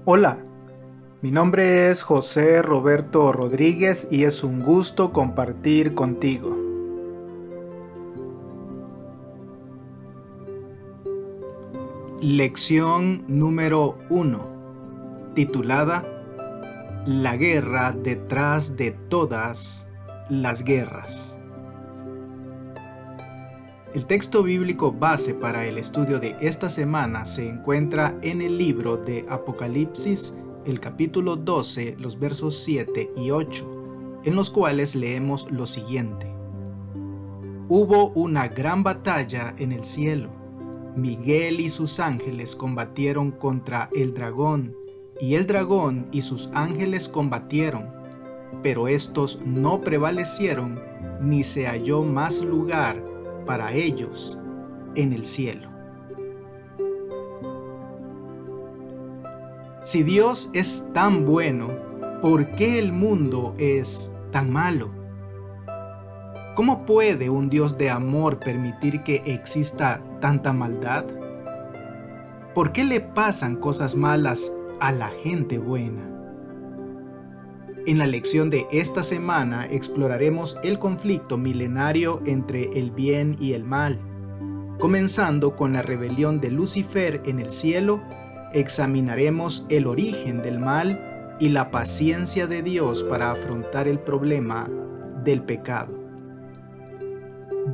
Hola, mi nombre es José Roberto Rodríguez y es un gusto compartir contigo. Lección número 1, titulada La guerra detrás de todas las guerras. El texto bíblico base para el estudio de esta semana se encuentra en el libro de Apocalipsis, el capítulo 12, los versos 7 y 8, en los cuales leemos lo siguiente. Hubo una gran batalla en el cielo. Miguel y sus ángeles combatieron contra el dragón, y el dragón y sus ángeles combatieron, pero estos no prevalecieron, ni se halló más lugar para ellos en el cielo. Si Dios es tan bueno, ¿por qué el mundo es tan malo? ¿Cómo puede un Dios de amor permitir que exista tanta maldad? ¿Por qué le pasan cosas malas a la gente buena? En la lección de esta semana exploraremos el conflicto milenario entre el bien y el mal. Comenzando con la rebelión de Lucifer en el cielo, examinaremos el origen del mal y la paciencia de Dios para afrontar el problema del pecado.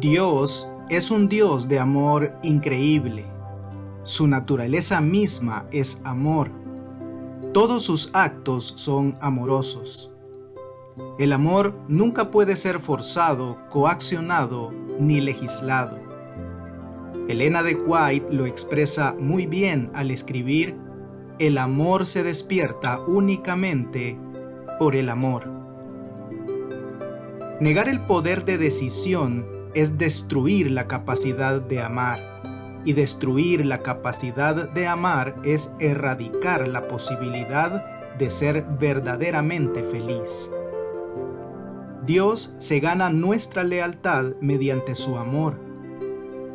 Dios es un Dios de amor increíble. Su naturaleza misma es amor. Todos sus actos son amorosos. El amor nunca puede ser forzado, coaccionado ni legislado. Elena de White lo expresa muy bien al escribir: el amor se despierta únicamente por el amor. Negar el poder de decisión es destruir la capacidad de amar. Y destruir la capacidad de amar es erradicar la posibilidad de ser verdaderamente feliz. Dios se gana nuestra lealtad mediante su amor.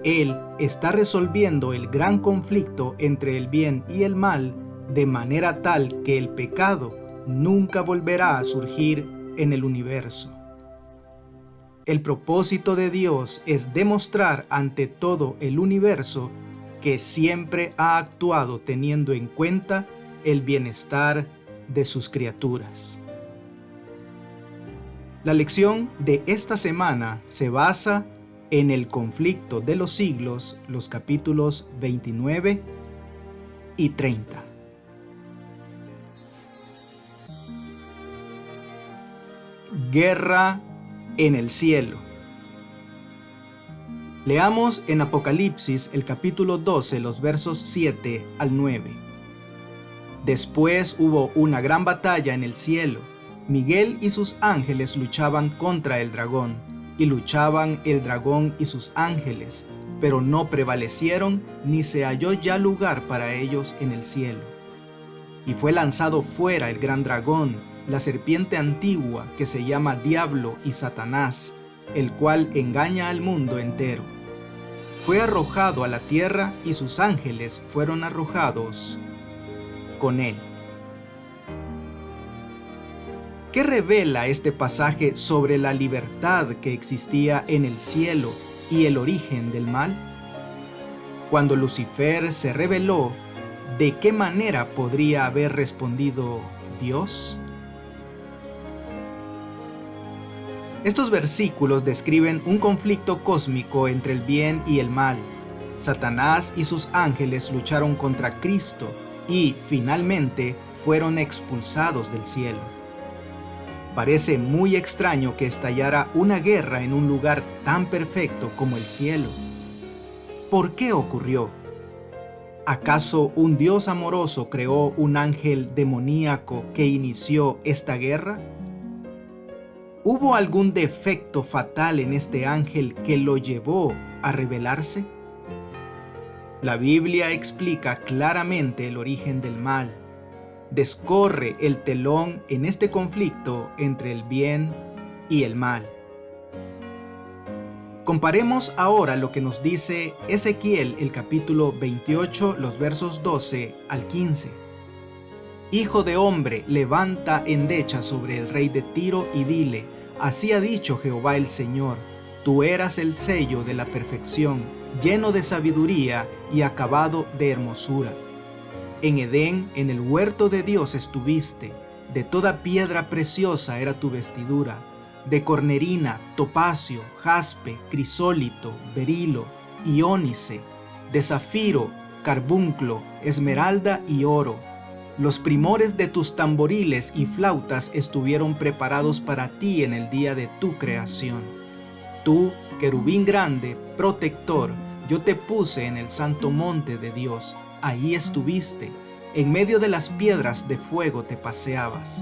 Él está resolviendo el gran conflicto entre el bien y el mal de manera tal que el pecado nunca volverá a surgir en el universo. El propósito de Dios es demostrar ante todo el universo que siempre ha actuado teniendo en cuenta el bienestar de sus criaturas. La lección de esta semana se basa en el conflicto de los siglos, los capítulos 29 y 30. Guerra en el cielo. Leamos en Apocalipsis el capítulo 12, los versos 7 al 9. Después hubo una gran batalla en el cielo. Miguel y sus ángeles luchaban contra el dragón, y luchaban el dragón y sus ángeles, pero no prevalecieron, ni se halló ya lugar para ellos en el cielo. Y fue lanzado fuera el gran dragón, la serpiente antigua que se llama Diablo y Satanás, el cual engaña al mundo entero. Fue arrojado a la tierra y sus ángeles fueron arrojados con él. ¿Qué revela este pasaje sobre la libertad que existía en el cielo y el origen del mal? Cuando Lucifer se rebeló, ¿de qué manera podría haber respondido Dios? Estos versículos describen un conflicto cósmico entre el bien y el mal. Satanás y sus ángeles lucharon contra Cristo y, finalmente, fueron expulsados del cielo. Parece muy extraño que estallara una guerra en un lugar tan perfecto como el cielo. ¿Por qué ocurrió? ¿Acaso un Dios amoroso creó un ángel demoníaco que inició esta guerra? ¿Hubo algún defecto fatal en este ángel que lo llevó a rebelarse? La Biblia explica claramente el origen del mal. Descorre el telón en este conflicto entre el bien y el mal. Comparemos ahora lo que nos dice Ezequiel, el capítulo 28, los versos 12 al 15. Hijo de hombre, levanta endecha sobre el rey de Tiro y dile: así ha dicho Jehová el Señor, tú eras el sello de la perfección, lleno de sabiduría y acabado de hermosura. En Edén, en el huerto de Dios estuviste, de toda piedra preciosa era tu vestidura, de cornerina, topacio, jaspe, crisólito, berilo, iónice, de zafiro, carbunclo, esmeralda y oro. Los primores de tus tamboriles y flautas estuvieron preparados para ti en el día de tu creación. Tú, querubín grande, protector, yo te puse en el santo monte de Dios, ahí estuviste, en medio de las piedras de fuego te paseabas.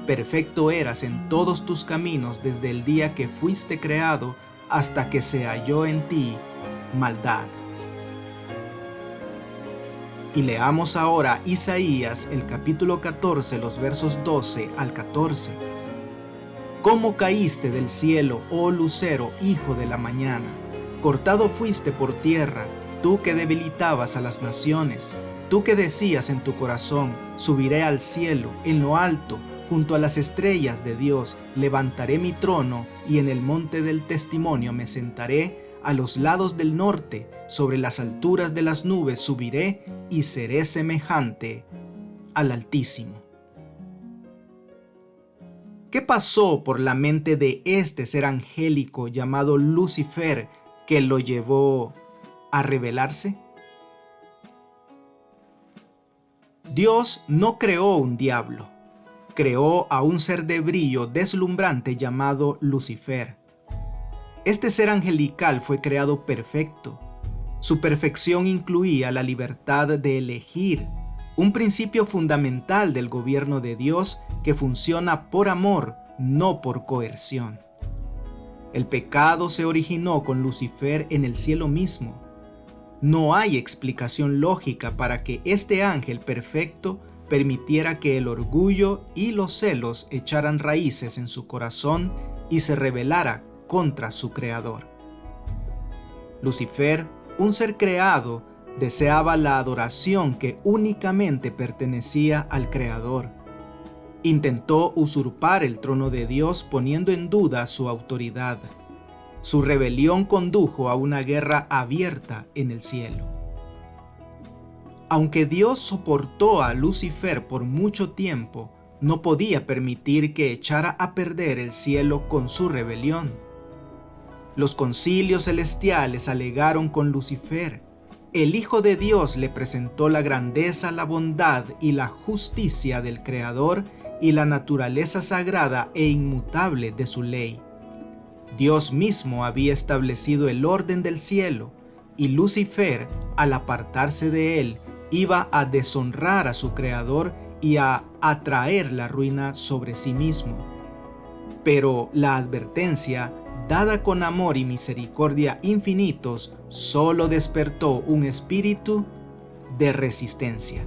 Perfecto eras en todos tus caminos desde el día que fuiste creado hasta que se halló en ti maldad. Y leamos ahora Isaías, el capítulo 14, los versos 12 al 14. ¿Cómo caíste del cielo, oh lucero, hijo de la mañana? Cortado fuiste por tierra, tú que debilitabas a las naciones, tú que decías en tu corazón: subiré al cielo, en lo alto, junto a las estrellas de Dios, levantaré mi trono, y en el monte del testimonio me sentaré, a los lados del norte, sobre las alturas de las nubes subiré, y seré semejante al Altísimo. ¿Qué pasó por la mente de este ser angélico llamado Lucifer que lo llevó a rebelarse? Dios no creó un diablo, creó a un ser de brillo deslumbrante llamado Lucifer. Este ser angelical fue creado perfecto. Su perfección incluía la libertad de elegir, un principio fundamental del gobierno de Dios que funciona por amor, no por coerción. El pecado se originó con Lucifer en el cielo mismo. No hay explicación lógica para que este ángel perfecto permitiera que el orgullo y los celos echaran raíces en su corazón y se rebelara contra su creador. Lucifer, un ser creado, deseaba la adoración que únicamente pertenecía al Creador. Intentó usurpar el trono de Dios poniendo en duda su autoridad. Su rebelión condujo a una guerra abierta en el cielo. Aunque Dios soportó a Lucifer por mucho tiempo, no podía permitir que echara a perder el cielo con su rebelión. Los concilios celestiales alegaron con Lucifer. El Hijo de Dios le presentó la grandeza, la bondad y la justicia del Creador y la naturaleza sagrada e inmutable de su ley. Dios mismo había establecido el orden del cielo, y Lucifer, al apartarse de él, iba a deshonrar a su Creador y a atraer la ruina sobre sí mismo. Pero la advertencia, dada con amor y misericordia infinitos, solo despertó un espíritu de resistencia.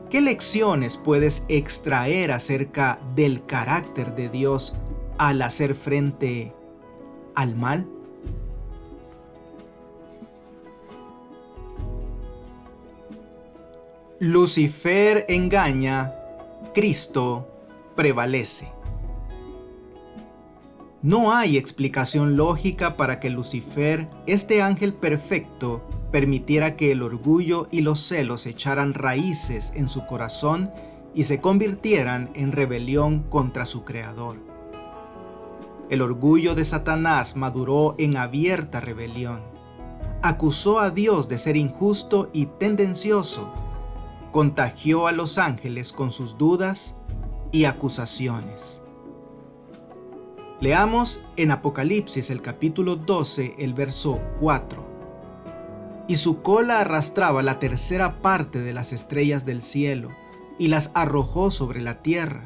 ¿Qué lecciones puedes extraer acerca del carácter de Dios al hacer frente al mal? Lucifer engaña, Cristo prevalece. No hay explicación lógica para que Lucifer, este ángel perfecto, permitiera que el orgullo y los celos echaran raíces en su corazón y se convirtieran en rebelión contra su Creador. El orgullo de Satanás maduró en abierta rebelión. Acusó a Dios de ser injusto y tendencioso. Contagió a los ángeles con sus dudas y acusaciones. Leamos en Apocalipsis el capítulo 12, el verso 4. Y su cola arrastraba la tercera parte de las estrellas del cielo, y las arrojó sobre la tierra.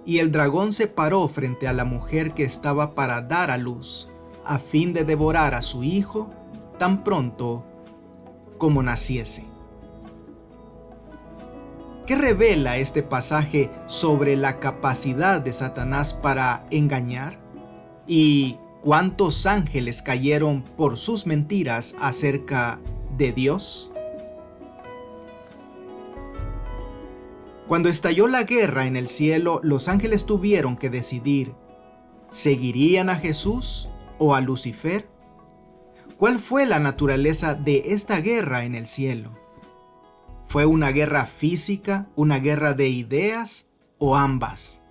Y el dragón se paró frente a la mujer que estaba para dar a luz, a fin de devorar a su hijo tan pronto como naciese. ¿Qué revela este pasaje sobre la capacidad de Satanás para engañar? ¿Y cuántos ángeles cayeron por sus mentiras acerca de Dios? Cuando estalló la guerra en el cielo, los ángeles tuvieron que decidir: ¿seguirían a Jesús o a Lucifer? ¿Cuál fue la naturaleza de esta guerra en el cielo? ¿Fue una guerra física, una guerra de ideas o ambas?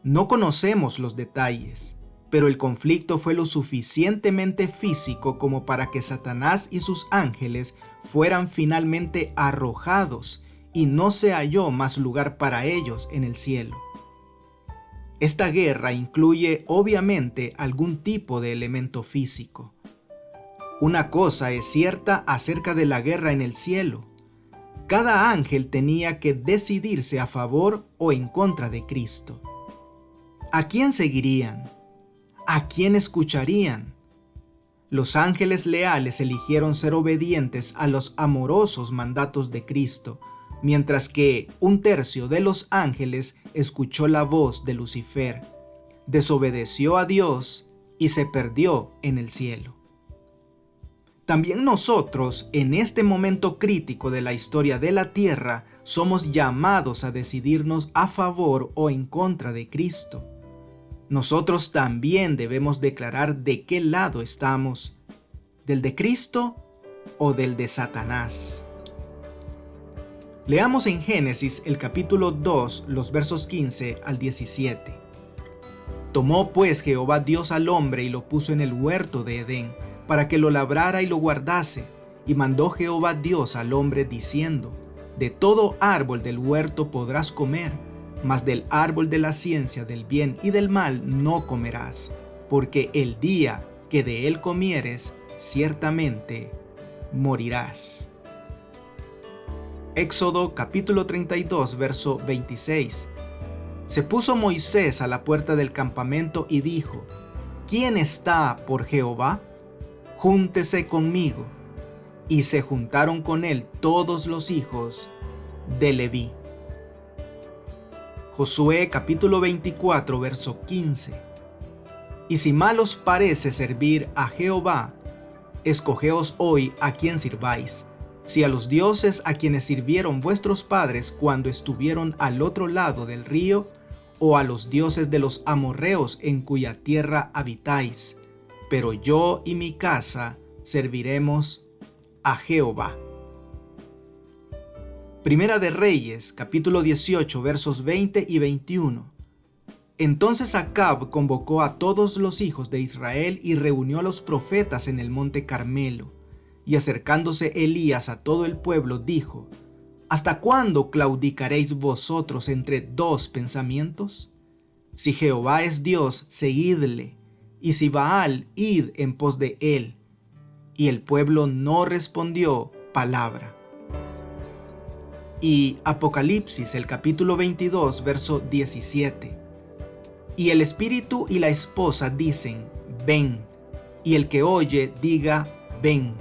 No conocemos los detalles, pero el conflicto fue lo suficientemente físico como para que Satanás y sus ángeles fueran finalmente arrojados y no se halló más lugar para ellos en el cielo. Esta guerra incluye obviamente algún tipo de elemento físico. Una cosa es cierta acerca de la guerra en el cielo: cada ángel tenía que decidirse a favor o en contra de Cristo. ¿A quién seguirían? ¿A quién escucharían? Los ángeles leales eligieron ser obedientes a los amorosos mandatos de Cristo, mientras que un tercio de los ángeles escuchó la voz de Lucifer, desobedeció a Dios y se perdió en el cielo. También nosotros, en este momento crítico de la historia de la tierra, somos llamados a decidirnos a favor o en contra de Cristo. Nosotros también debemos declarar de qué lado estamos: ¿del de Cristo o del de Satanás? Leamos en Génesis el capítulo 2, los versos 15 al 17. Tomó pues Jehová Dios al hombre y lo puso en el huerto de Edén, para que lo labrara y lo guardase. Y mandó Jehová Dios al hombre diciendo: de todo árbol del huerto podrás comer, mas del árbol de la ciencia del bien y del mal no comerás, porque el día que de él comieres, ciertamente morirás. Éxodo capítulo 32, verso 26. Se puso Moisés a la puerta del campamento y dijo: ¿quién está por Jehová? Júntese conmigo. Y se juntaron con él todos los hijos de Leví. Josué capítulo 24, verso 15. Y si mal os parece servir a Jehová, escogeos hoy a quién sirváis, si a los dioses a quienes sirvieron vuestros padres cuando estuvieron al otro lado del río, o a los dioses de los amorreos en cuya tierra habitáis. Pero yo y mi casa serviremos a Jehová. Primera de Reyes, capítulo 18, versos 20 y 21. Entonces Acab convocó a todos los hijos de Israel y reunió a los profetas en el monte Carmelo. Y acercándose Elías a todo el pueblo, dijo: ¿hasta cuándo claudicaréis vosotros entre dos pensamientos? Si Jehová es Dios, seguidle, y si Baal, id en pos de él. Y el pueblo no respondió palabra. Y Apocalipsis, el capítulo 22, verso 17. Y el espíritu y la esposa dicen: ven. Y el que oye, diga: ven.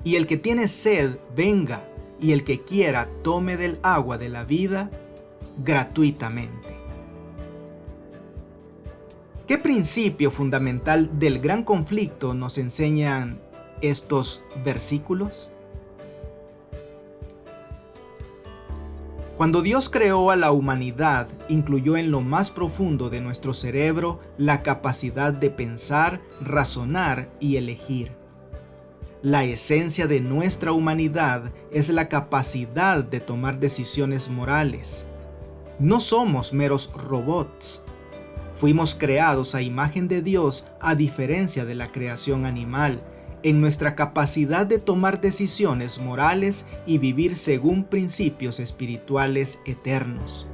Y el que tiene sed, venga. Y el que quiera, tome del agua de la vida gratuitamente. ¿Qué principio fundamental del gran conflicto nos enseñan estos versículos? Cuando Dios creó a la humanidad, incluyó en lo más profundo de nuestro cerebro la capacidad de pensar, razonar y elegir. La esencia de nuestra humanidad es la capacidad de tomar decisiones morales. No somos meros robots. Fuimos creados a imagen de Dios, a diferencia de la creación animal, en nuestra capacidad de tomar decisiones morales y vivir según principios espirituales eternos.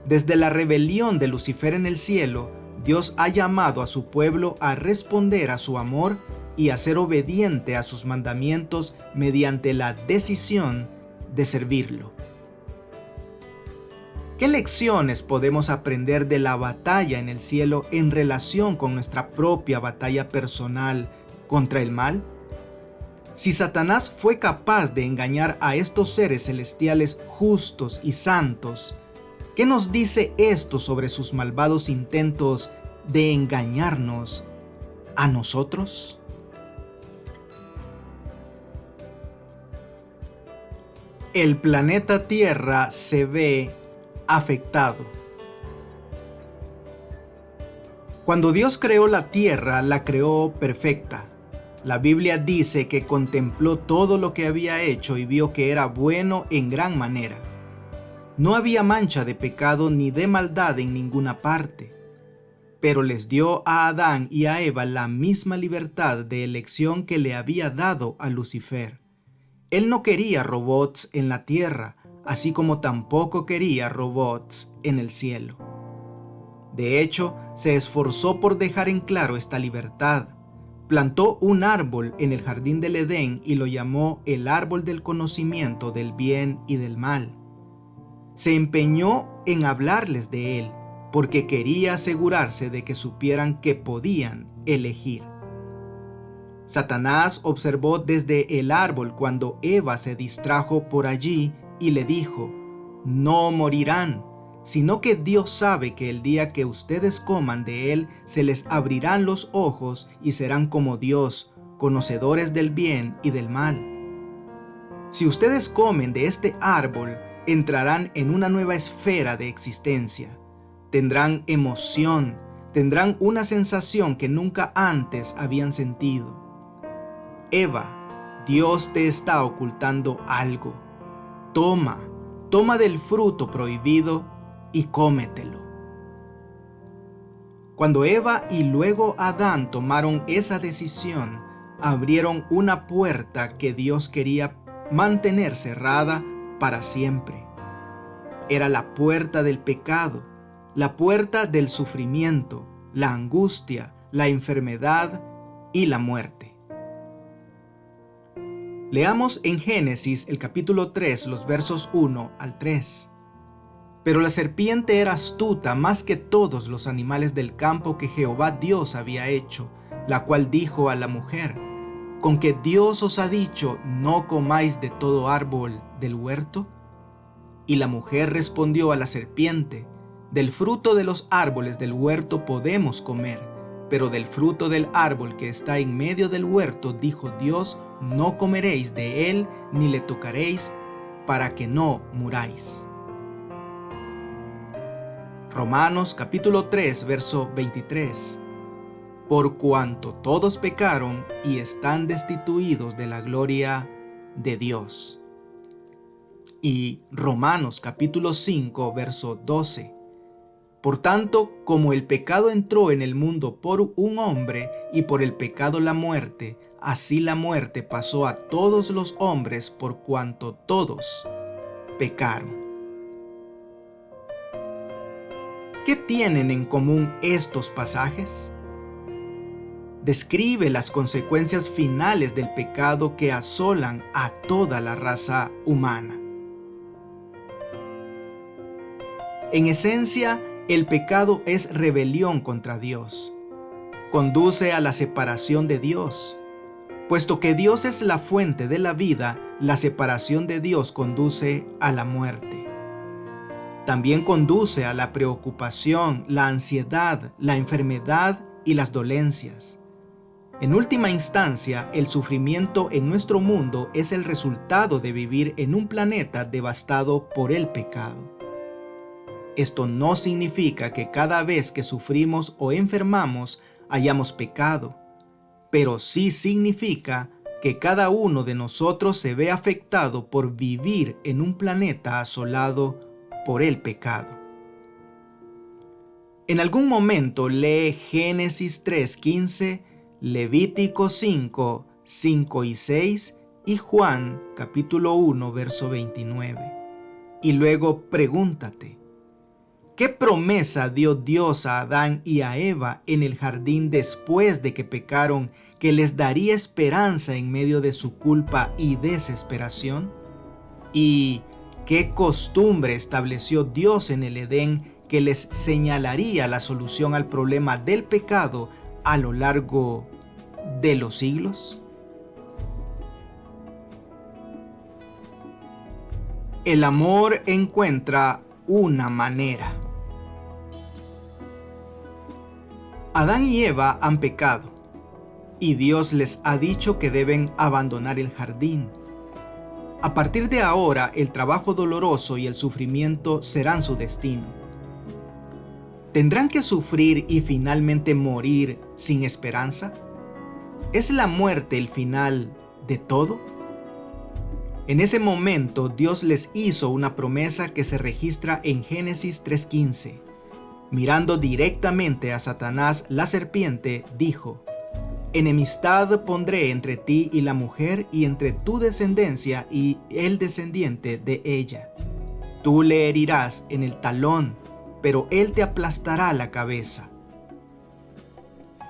Desde la rebelión de Lucifer en el cielo, Dios ha llamado a su pueblo a responder a su amor y a ser obediente a sus mandamientos mediante la decisión de servirlo. ¿Qué lecciones podemos aprender de la batalla en el cielo en relación con nuestra propia batalla personal contra el mal? Si Satanás fue capaz de engañar a estos seres celestiales justos y santos, ¿qué nos dice esto sobre sus malvados intentos de engañarnos a nosotros? el planeta Tierra se ve afectado. Cuando Dios creó la Tierra, la creó perfecta. La Biblia dice que contempló todo lo que había hecho y vio que era bueno en gran manera. No había mancha de pecado ni de maldad en ninguna parte. Pero les dio a Adán y a Eva la misma libertad de elección que le había dado a Lucifer. Él no quería robots en la tierra, así como tampoco quería robots en el cielo. De hecho, se esforzó por dejar en claro esta libertad. Plantó un árbol en el jardín del Edén y lo llamó el árbol del conocimiento del bien y del mal. Se empeñó en hablarles de él, porque quería asegurarse de que supieran que podían elegir. Satanás observó desde el árbol cuando Eva se distrajo por allí y le dijo: no morirán, sino que Dios sabe que el día que ustedes coman de él se les abrirán los ojos y serán como Dios, conocedores del bien y del mal. Si ustedes comen de este árbol, entrarán en una nueva esfera de existencia. Tendrán emoción, tendrán una sensación que nunca antes habían sentido. Eva, Dios te está ocultando algo. Toma del fruto prohibido y cómetelo. Cuando Eva y luego Adán tomaron esa decisión, abrieron una puerta que Dios quería mantener cerrada para siempre. Era la puerta del pecado, la puerta del sufrimiento, la angustia, la enfermedad y la muerte. Leamos en Génesis el capítulo 3, los versos 1 al 3. Pero la serpiente era astuta más que todos los animales del campo que Jehová Dios había hecho, la cual dijo a la mujer: ¿con que Dios os ha dicho, no comáis de todo árbol del huerto? Y la mujer respondió a la serpiente: del fruto de los árboles del huerto podemos comer, pero del fruto del árbol que está en medio del huerto, dijo Dios, no comeréis de él ni le tocaréis, para que no muráis. Romanos capítulo 3, verso 23. Por cuanto todos pecaron y están destituidos de la gloria de Dios. Y Romanos capítulo 5, verso 12. Por tanto, como el pecado entró en el mundo por un hombre y por el pecado la muerte, así la muerte pasó a todos los hombres por cuanto todos pecaron. ¿Qué tienen en común estos pasajes? Describe las consecuencias finales del pecado que asolan a toda la raza humana. En esencia, el pecado es rebelión contra Dios. Conduce a la separación de Dios. Puesto que Dios es la fuente de la vida, la separación de Dios conduce a la muerte. También conduce a la preocupación, la ansiedad, la enfermedad y las dolencias. En última instancia, el sufrimiento en nuestro mundo es el resultado de vivir en un planeta devastado por el pecado. Esto no significa que cada vez que sufrimos o enfermamos hayamos pecado, pero sí significa que cada uno de nosotros se ve afectado por vivir en un planeta asolado por el pecado. En algún momento lee Génesis 3:15, Levítico 5, 5 y 6 y Juan capítulo 1, verso 29. Y luego pregúntate: ¿qué promesa dio Dios a Adán y a Eva en el jardín después de que pecaron que les daría esperanza en medio de su culpa y desesperación? ¿Y qué costumbre estableció Dios en el Edén que les señalaría la solución al problema del pecado a lo largo de los siglos? El amor encuentra una manera. Adán y Eva han pecado, y Dios les ha dicho que deben abandonar el jardín. A partir de ahora, el trabajo doloroso y el sufrimiento serán su destino. ¿Tendrán que sufrir y finalmente morir sin esperanza? ¿Es la muerte el final de todo? En ese momento, Dios les hizo una promesa que se registra en Génesis 3:15. Mirando directamente a Satanás, la serpiente dijo: «Enemistad pondré entre ti y la mujer, y entre tu descendencia y el descendiente de ella. Tú le herirás en el talón, pero él te aplastará la cabeza».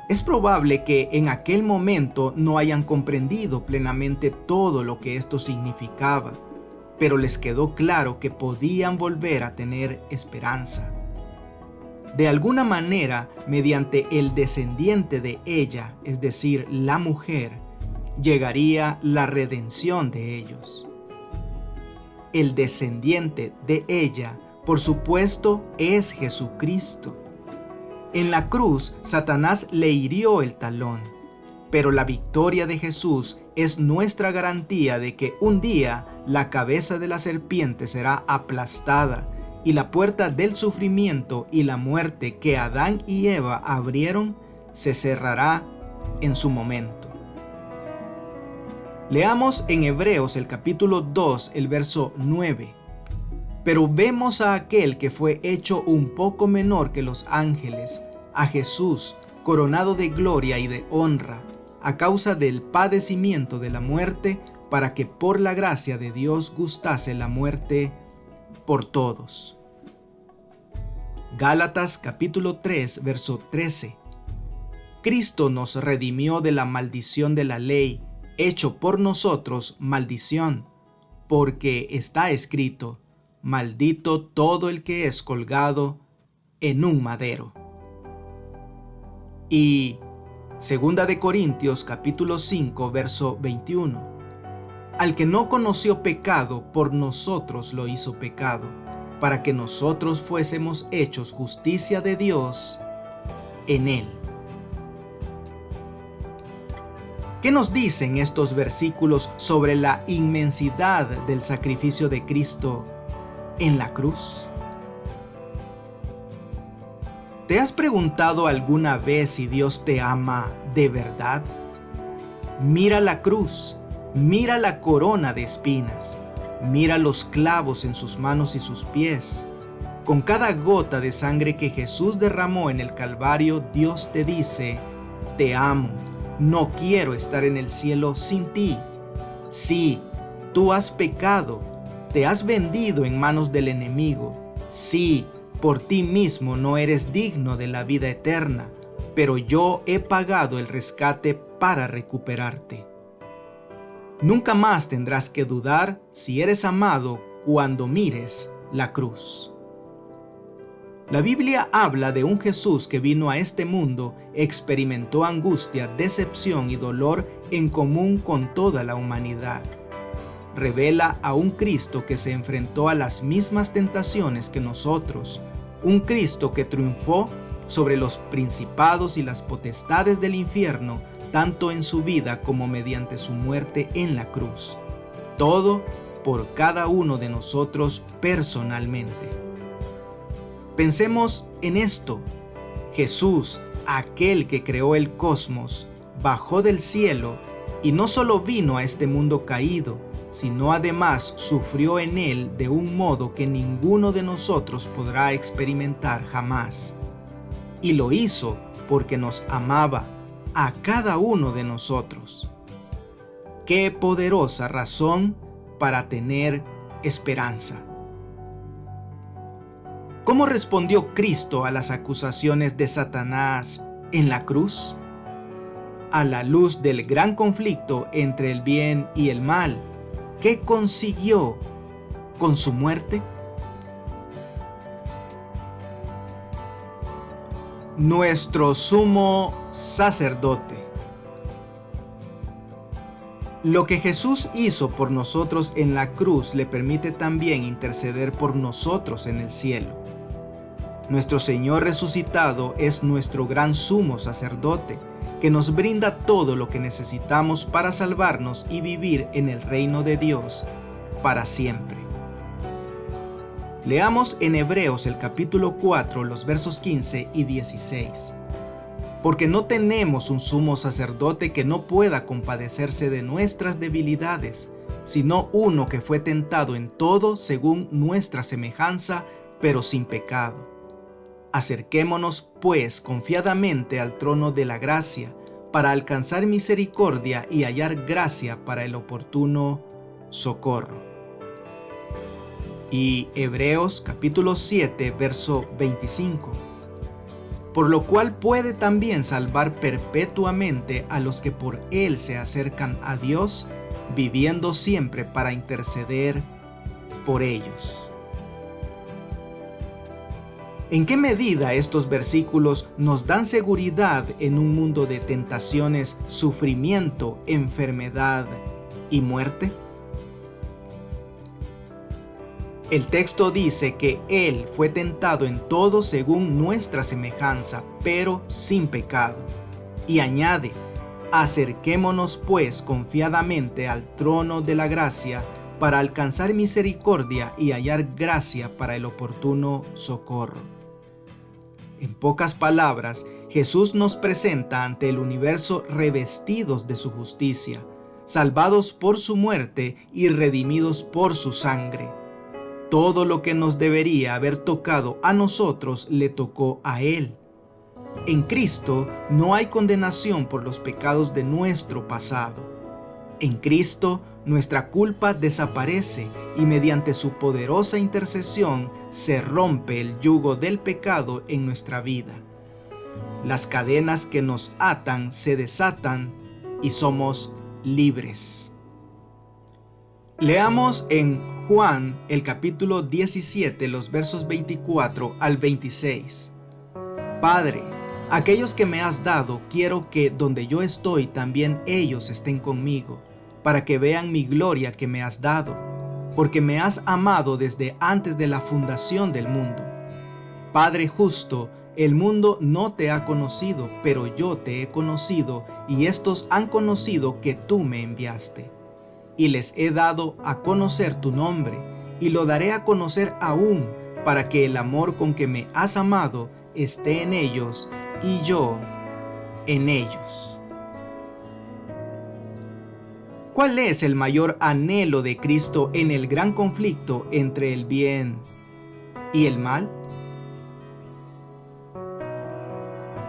Es probable que en aquel momento no hayan comprendido plenamente todo lo que esto significaba, pero les quedó claro que podían volver a tener esperanza. De alguna manera, mediante el descendiente de ella, es decir, la mujer, llegaría la redención de ellos. El descendiente de ella, por supuesto, es Jesucristo. En la cruz, Satanás le hirió el talón, pero la victoria de Jesús es nuestra garantía de que un día la cabeza de la serpiente será aplastada y la puerta del sufrimiento y la muerte que Adán y Eva abrieron se cerrará en su momento. Leamos en Hebreos el capítulo 2, el verso 9. Pero vemos a aquel que fue hecho un poco menor que los ángeles, a Jesús, coronado de gloria y de honra, a causa del padecimiento de la muerte, para que por la gracia de Dios gustase la muerte por todos. Gálatas capítulo 3, verso 13. Cristo nos redimió de la maldición de la ley, hecho por nosotros maldición, porque está escrito: maldito todo el que es colgado en un madero. Y 2 de Corintios capítulo 5, verso 21. Al que no conoció pecado, por nosotros lo hizo pecado, para que nosotros fuésemos hechos justicia de Dios en él. ¿Qué nos dicen estos versículos sobre la inmensidad del sacrificio de Cristo en la cruz? ¿Te has preguntado alguna vez si Dios te ama de verdad? Mira la cruz, mira la corona de espinas, mira los clavos en sus manos y sus pies. Con cada gota de sangre que Jesús derramó en el Calvario, Dios te dice: te amo, no quiero estar en el cielo sin ti. Sí, tú has pecado, te has vendido en manos del enemigo. Sí, por ti mismo no eres digno de la vida eterna, pero yo he pagado el rescate para recuperarte. Nunca más tendrás que dudar si eres amado cuando mires la cruz. La Biblia habla de un Jesús que vino a este mundo, experimentó angustia, decepción y dolor en común con toda la humanidad. Revela a un Cristo que se enfrentó a las mismas tentaciones que nosotros, un Cristo que triunfó sobre los principados y las potestades del infierno, tanto en su vida como mediante su muerte en la cruz. Todo por cada uno de nosotros personalmente. Pensemos en esto: Jesús, aquel que creó el cosmos, bajó del cielo y no solo vino a este mundo caído, sino además sufrió en él de un modo que ninguno de nosotros podrá experimentar jamás. Y lo hizo porque nos amaba a cada uno de nosotros. ¡Qué poderosa razón para tener esperanza! ¿Cómo respondió Cristo a las acusaciones de Satanás en la cruz? A la luz del gran conflicto entre el bien y el mal, ¿qué consiguió con su muerte? Nuestro sumo sacerdote. Lo que Jesús hizo por nosotros en la cruz le permite también interceder por nosotros en el cielo. Nuestro Señor resucitado es nuestro gran sumo sacerdote, que nos brinda todo lo que necesitamos para salvarnos y vivir en el reino de Dios para siempre. Leamos en Hebreos el capítulo 4, los versos 15 y 16. Porque no tenemos un sumo sacerdote que no pueda compadecerse de nuestras debilidades, sino uno que fue tentado en todo según nuestra semejanza, pero sin pecado. Acerquémonos, pues, confiadamente al trono de la gracia, para alcanzar misericordia y hallar gracia para el oportuno socorro. Y Hebreos capítulo 7, verso 25. Por lo cual puede también salvar perpetuamente a los que por él se acercan a Dios, viviendo siempre para interceder por ellos. ¿En qué medida estos versículos nos dan seguridad en un mundo de tentaciones, sufrimiento, enfermedad y muerte? El texto dice que Él fue tentado en todo según nuestra semejanza, pero sin pecado. Y añade, acerquémonos pues confiadamente al trono de la gracia para alcanzar misericordia y hallar gracia para el oportuno socorro. En pocas palabras, Jesús nos presenta ante el universo revestidos de su justicia, salvados por su muerte y redimidos por su sangre. Todo lo que nos debería haber tocado a nosotros le tocó a Él. En Cristo no hay condenación por los pecados de nuestro pasado. En Cristo nuestra culpa desaparece y mediante su poderosa intercesión se rompe el yugo del pecado en nuestra vida. Las cadenas que nos atan se desatan y somos libres. Leamos en Juan el capítulo 17, los versos 24 al 26. Padre, aquellos que me has dado, quiero que donde yo estoy también ellos estén conmigo, para que vean mi gloria que me has dado, porque me has amado desde antes de la fundación del mundo. Padre justo, el mundo no te ha conocido, pero yo te he conocido, y estos han conocido que tú me enviaste. Y les he dado a conocer tu nombre, y lo daré a conocer aún, para que el amor con que me has amado esté en ellos, y yo en ellos. ¿Cuál es el mayor anhelo de Cristo en el gran conflicto entre el bien y el mal?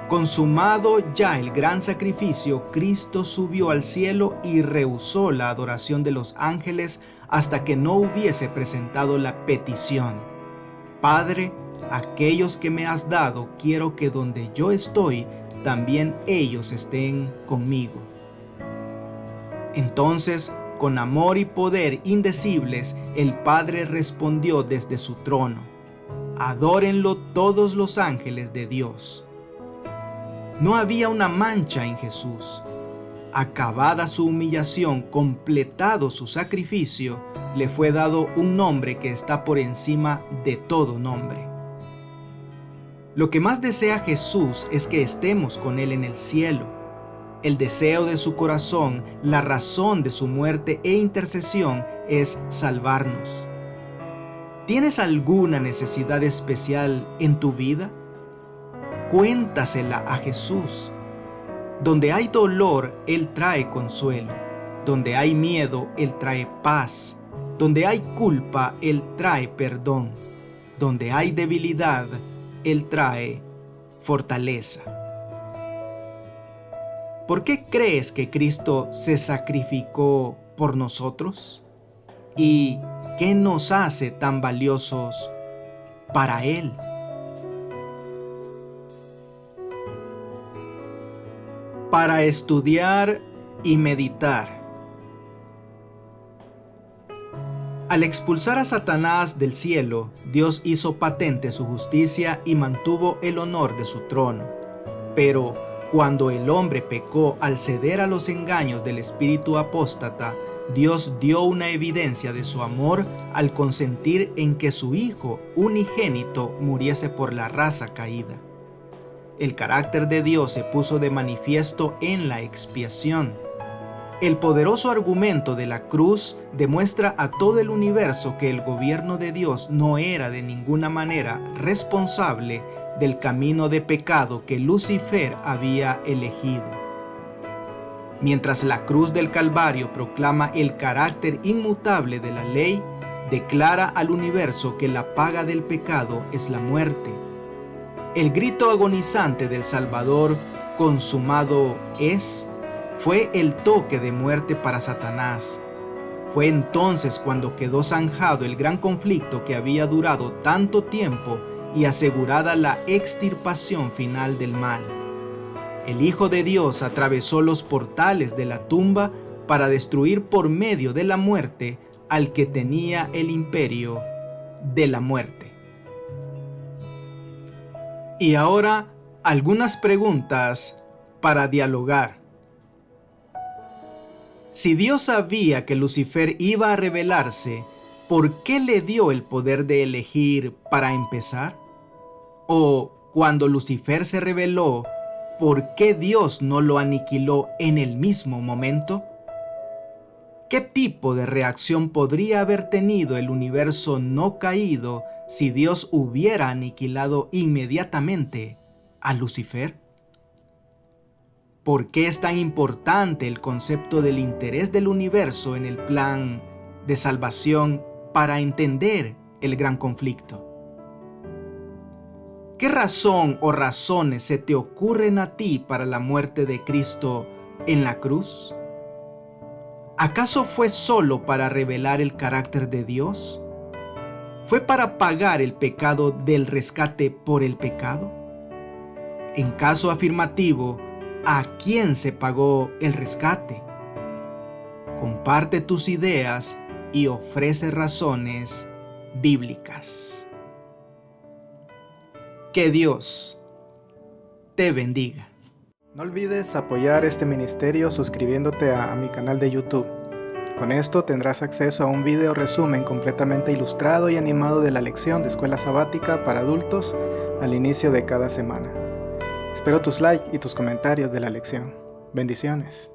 Consumado ya el gran sacrificio, Cristo subió al cielo y rehusó la adoración de los ángeles hasta que no hubiese presentado la petición: Padre, aquellos que me has dado, quiero que donde yo estoy, también ellos estén conmigo. Entonces, con amor y poder indecibles, el Padre respondió desde su trono: Adórenlo todos los ángeles de Dios. No había una mancha en Jesús. Acabada su humillación, completado su sacrificio, le fue dado un nombre que está por encima de todo nombre. Lo que más desea Jesús es que estemos con Él en el cielo. El deseo de su corazón, la razón de su muerte e intercesión es salvarnos. ¿Tienes alguna necesidad especial en tu vida? Cuéntasela a Jesús. Donde hay dolor, Él trae consuelo. Donde hay miedo, Él trae paz. Donde hay culpa, Él trae perdón. Donde hay debilidad, Él trae fortaleza. ¿Por qué crees que Cristo se sacrificó por nosotros? ¿Y qué nos hace tan valiosos para Él? Para estudiar y meditar. Al expulsar a Satanás del cielo, Dios hizo patente su justicia y mantuvo el honor de su trono. Pero cuando el hombre pecó al ceder a los engaños del espíritu apóstata, Dios dio una evidencia de su amor al consentir en que su Hijo unigénito muriese por la raza caída. El carácter de Dios se puso de manifiesto en la expiación. El poderoso argumento de la cruz demuestra a todo el universo que el gobierno de Dios no era de ninguna manera responsable del camino de pecado que Lucifer había elegido. Mientras la cruz del Calvario proclama el carácter inmutable de la ley, declara al universo que la paga del pecado es la muerte. El grito agonizante del Salvador, consumado es, fue el toque de muerte para Satanás. Fue entonces cuando quedó zanjado el gran conflicto que había durado tanto tiempo y asegurada la extirpación final del mal. El Hijo de Dios atravesó los portales de la tumba para destruir por medio de la muerte al que tenía el imperio de la muerte. Y ahora, algunas preguntas para dialogar. Si Dios sabía que Lucifer iba a rebelarse, ¿por qué le dio el poder de elegir para empezar? O, cuando Lucifer se rebeló, ¿por qué Dios no lo aniquiló en el mismo momento? ¿Qué tipo de reacción podría haber tenido el universo no caído si Dios hubiera aniquilado inmediatamente a Lucifer? ¿Por qué es tan importante el concepto del interés del universo en el plan de salvación para entender el gran conflicto? ¿Qué razón o razones se te ocurren a ti para la muerte de Cristo en la cruz? ¿Acaso fue solo para revelar el carácter de Dios? ¿Fue para pagar el pecado del rescate por el pecado? En caso afirmativo, ¿a quién se pagó el rescate? Comparte tus ideas y ofrece razones bíblicas. Que Dios te bendiga. No olvides apoyar este ministerio suscribiéndote a mi canal de YouTube. Con esto tendrás acceso a un video resumen completamente ilustrado y animado de la lección de escuela sabática para adultos al inicio de cada semana. Espero tus likes y tus comentarios de la lección. Bendiciones.